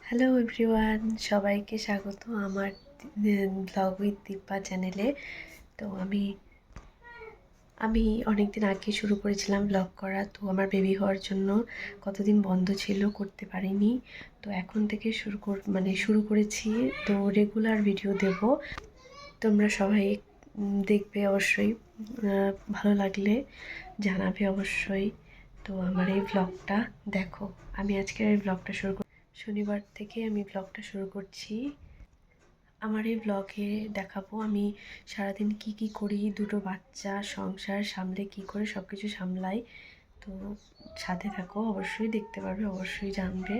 Hello everyone, সবাইকে স্বাগত আমার ব্লগ উইথ দীপা চ্যানেলে। তো আমি অনেক দিন আগে শুরু করেছিলাম ব্লগ করা। তো আমার বেবি হওয়ার জন্য কতদিন বন্ধ ছিল, করতে পারিনি। তো এখন থেকে শুরু করেছি। তো রেগুলার ভিডিও দেব, তোমরা সবাই দেখবে অবশ্যই। ভালো লাগলে জানাবে অবশ্যই। তো আমার এই ব্লগটা দেখো। আমি আজকের এই ব্লগটা শনিবার থেকে আমি ব্লগটা শুরু করছি। আমার এই ব্লগে দেখাবো আমি সারাদিন কি করি, দুটো বাচ্চা সংসার সামলে কি করে সব কিছু সামলাই। তো সাথে থাকো, অবশ্যই দেখতে পারবে, অবশ্যই জানবে।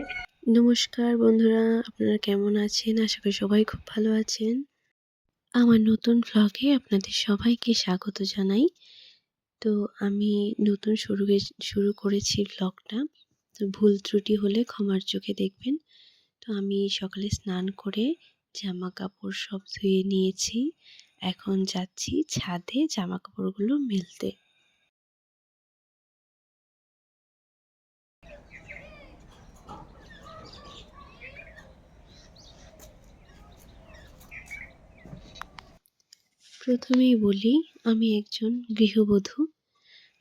নমস্কার বন্ধুরা, আপনারা কেমন আছেন? আশা করি সবাই খুব ভালো আছেন। আমার নতুন ব্লগে আপনাদের সবাইকে স্বাগত জানাই। তো আমি নতুন শুরু করেছি ব্লগটা। তো ভুল ত্রুটি হলে ক্ষমার চোখে দেখবেন। তো আমি সকালে স্নান করে জামা কাপড় সব ধুয়ে নিয়েছি। এখন যাচ্ছি ছাদে জামা কাপড়গুলো মেলতে। প্রথমেই বলি, আমি একজন গৃহবধূ।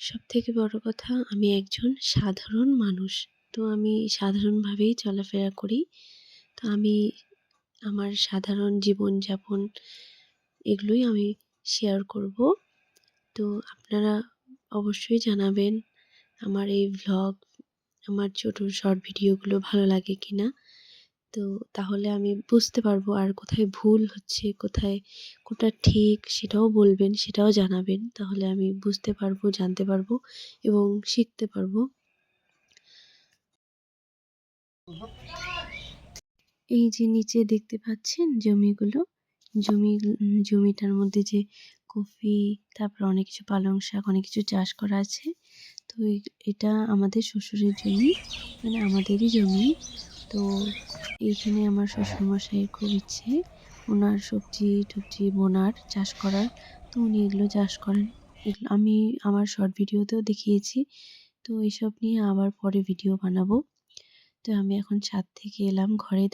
সবথেকে বড় কথা, আমি একজন সাধারণ মানুষ। তো আমি সাধারণভাবেই চলাফেরা করি। তো আমি আমার সাধারণ জীবনযাপন এগুলোই আমি শেয়ার করব। তো আপনারা অবশ্যই জানাবেন আমার এই ভ্লগ, আমার ছোট শর্ট ভিডিওগুলো ভালো লাগে কিনা। তো তাহলে আমি বুঝতে পারবো আর কোথায় ভুল হচ্ছে, কোনটা ঠিক সেটাও বলবেন, সেটাও জানাবেন। তাহলে আমি বুঝতে পারবো, জানতে পারবো এবং শিখতে পারবো। এই যে নিচে দেখতে পাচ্ছেন জমিগুলো, জমিটার মধ্যে যে কফি, তারপর অনেক কিছু পালং শাক, অনেক কিছু চাষ করা আছে। তো এটা আমাদের শ্বশুরের জমি, মানে আমাদেরই জমি। তো এইখানে আমার শ্বশুরমশাইয়ের খুব ইচ্ছে ওনার সবজি টবজি বোনার, চাষ করার। তো উনি এগুলো চাষ করেন। এগুলো আমি আমার শর্ট ভিডিওতেও দেখিয়েছি। তো এইসব নিয়ে আবার পরে ভিডিও বানাবো। তো আমি এখন ছাদ থেকে এলাম ঘরে।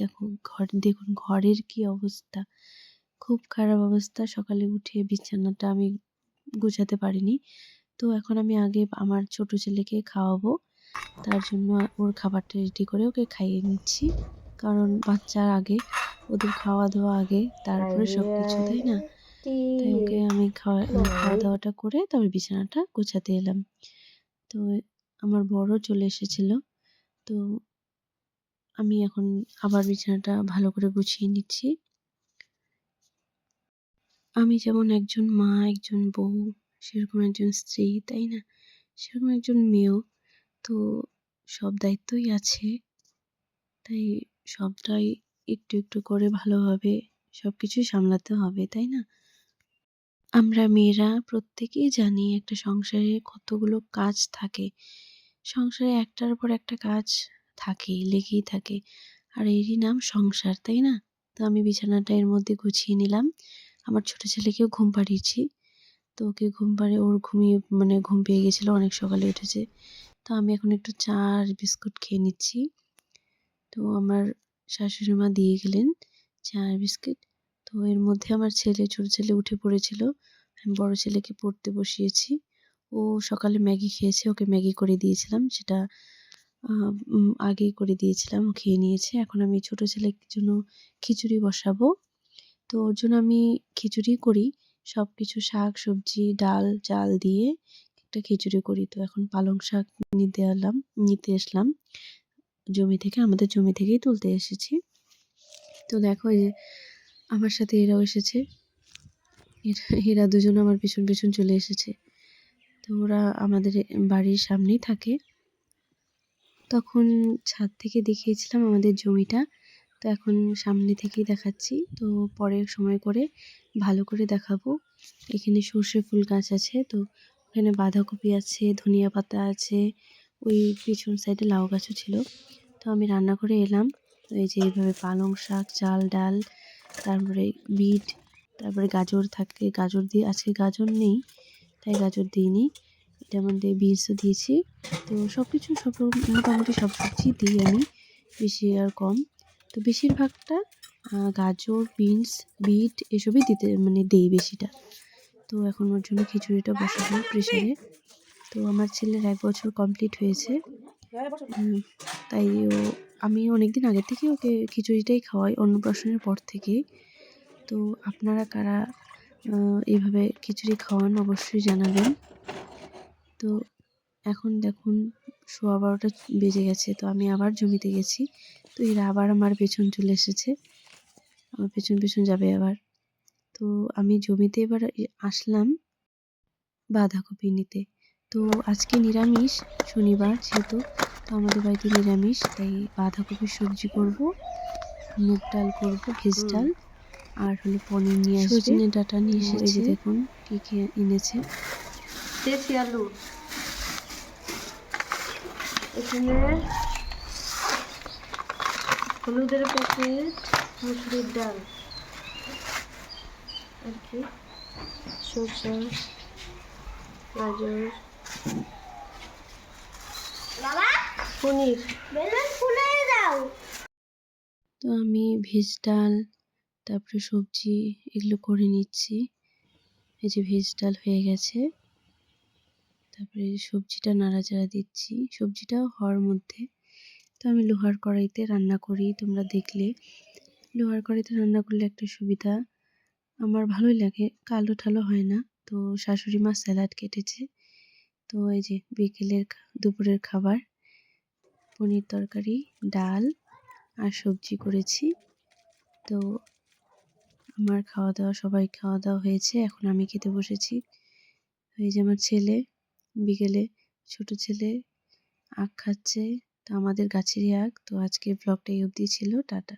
দেখুন ঘরের কি অবস্থা, খুব খারাপ অবস্থা। সকালে উঠে বিছানাটা আমি গুছাতে পারিনি। তো এখন আমি আগে আমার ছোট ছেলেকে খাওয়াবো, তার জন্য ওর খাবারটা রেডি করে ওকে খাইয়ে নিচ্ছি। কারণ বাচ্চার আগে, ওদের খাওয়া দাওয়া আগে, তারপরে সব কিছু, তাই না? তাই ওকে আমি খাওয়া দাওয়াটা করে তারপর বিছানাটা গোছাতে এলাম। তো আমার বড় চলে এসেছিল। তো আমি এখন আবার বিছানাটা ভালো করে গুছিয়ে নিচ্ছি। আমি যেমন একজন মা, একজন বউ, সেরকম একজন স্ত্রী, তাই না? সেরকম একজন মেয়েও। তো সব দায়িত্বই আছে। তাই সবটাই একটু একটু করে ভালোভাবে সবকিছুই সামলাতে হবে, তাই না? আমরা মেয়েরা প্রত্যেকেই জানি একটা সংসারে কতগুলো কাজ থাকে। সংসারে একটার পর একটা কাজ থাকেই, লেগেই থাকে। আর এরই নাম সংসার, তাই না? তো আমি বিছানাটা এর মধ্যে গুছিয়ে নিলাম। আমার ছোট ছেলেকেও ঘুম পাড়িয়েছি। তো ওকে ঘুম পাড়িয়ে ওর ঘুম পেয়ে গেছিল, অনেক সকালে উঠেছে। তো আমি এখন একটু চা আর বিস্কুট খেয়ে নিচ্ছি। তো আমার শাশুড়ি মা দিয়ে গেলেন চা আর বিস্কিট। তো এর মধ্যে আমার ছোট ছেলে উঠে পড়েছিল। আমি বড় ছেলেকে পড়তে বসিয়েছি। ও সকালে ম্যাগি খেয়েছে, ওকে ম্যাগি করে দিয়েছিলাম। সেটা আগেই করে দিয়েছিলাম, ও খেয়ে নিয়েছে। এখন আমি ছোট ছেলের জন্য খিচুড়ি বসাবো। তো ওর জন্য আমি খিচুড়ি করি, সব কিছু শাক সবজি ডাল চাল দিয়ে একটা খিচুড়ি করি। তো এখন পালং শাক নিতে আসলাম জমি থেকে, আমাদের জমি থেকেই তুলতে এসেছি। তো দেখো এই যে আমার সাথে এরাও এসেছে, এরা দুজন আমার পেছন পেছন চলে এসেছে। তো ওরা আমাদের বাড়ির সামনেই থাকে। তখন ছাদ থেকে দেখিয়েছিলাম আমাদের জমিটা, তো এখন সামনে থেকেই দেখাচ্ছি। তো পরের সময় করে ভালো করে দেখাবো। এখানে সর্ষে ফুল গাছ আছে, তো ওখানে বাঁধাকপি আছে, ধনিয়া পাতা আছে, ওই পিছন সাইডে লাউ গাছও ছিল। তো আমি রান্নাঘরে এলাম। তো এই যে এইভাবে পালং শাক, চাল ডাল, তারপরে বিট, তারপরে গাজর থাকে, গাজর দিয়ে, আজকে গাজর নেই তাই গাজর দিইনি। এটার মধ্যে বিনসও দিয়েছি। তো সব মোটামুটি সব সবজি দিই আমি, বেশি আর কম। তো বেশিরভাগটা গাজর, বিনস, বিট এসবই দিতে মানে দেই বেশিটা। তো এখন ওর জন্য খিচুড়িটা বসাবো প্রেসারে। তো আমার ছেলের 1 বছর কমপ্লিট হয়েছে। তাই আমি অনেকদিন আগে থেকেই ওকে খিচুড়িটাই খাওয়াই, অন্নপ্রাশনের পর থেকেই। তো আপনারা কারা এভাবে খিচুড়ি খাওয়ান অবশ্যই জানাবেন। তো এখন দেখুন 12:15 বেজে গেছে। তো আমি আবার জমিতে গেছি। তো এরা আবার আমার পেছন চলে এসেছে। আমার পেছন পেছন যাবে আবার। তো আমি জমিতে এবার আসলাম বাঁধাকপি নিতে। তো আজকে নিরামিষ, শনিবার যেহেতু, তো আমাদের বাড়িতে নিরামিষ, তাই বাঁধাকপির সবজি করব, মুগ ডাল করব, ভেজ ডাল, আর হলো পনির নিয়ে আসবে, সজনে ডাঁটা নিয়ে এসেছে। এই যে দেখুন কি কি এনেছে। দেশি আলু, এখানে হলুদের প্যাকেট, মুসুরির ডাল আর কি, শসা, গাজর, পনির। তো আমি ভেজ ডাল, তারপরে সবজি এগুলো করে নিচ্ছি। এই যে ভেজ ডাল হয়ে গেছে। তারপরে সবজিটা নাড়াচাড়া দিচ্ছি, সবজিটাও হওয়ার মধ্যে। তো আমি লোহার কড়াইতে রান্না করি, তোমরা দেখলে। লোহার কড়াইতে রান্না করলে একটা সুবিধা, আমার ভালোই লাগে, কালো ঠালো হয় না। তো শাশুড়ি মা স্যালাড কেটেছে। তো এই যে বিকেলের দুপুরের খাবার, পনির তরকারি, ডাল আর সবজি করেছি। তো আমার খাওয়া দাওয়া, সবাই খাওয়া দাওয়া হয়েছে, এখন আমি খেতে বসেছি। এই যে আমার ছেলে বিকেলে, ছোট ছেলে আখ খাচ্ছে। তো আমাদের গাছেরই আখ। তো আজকের ব্লগটা এই অবধি ছিল, টাটা।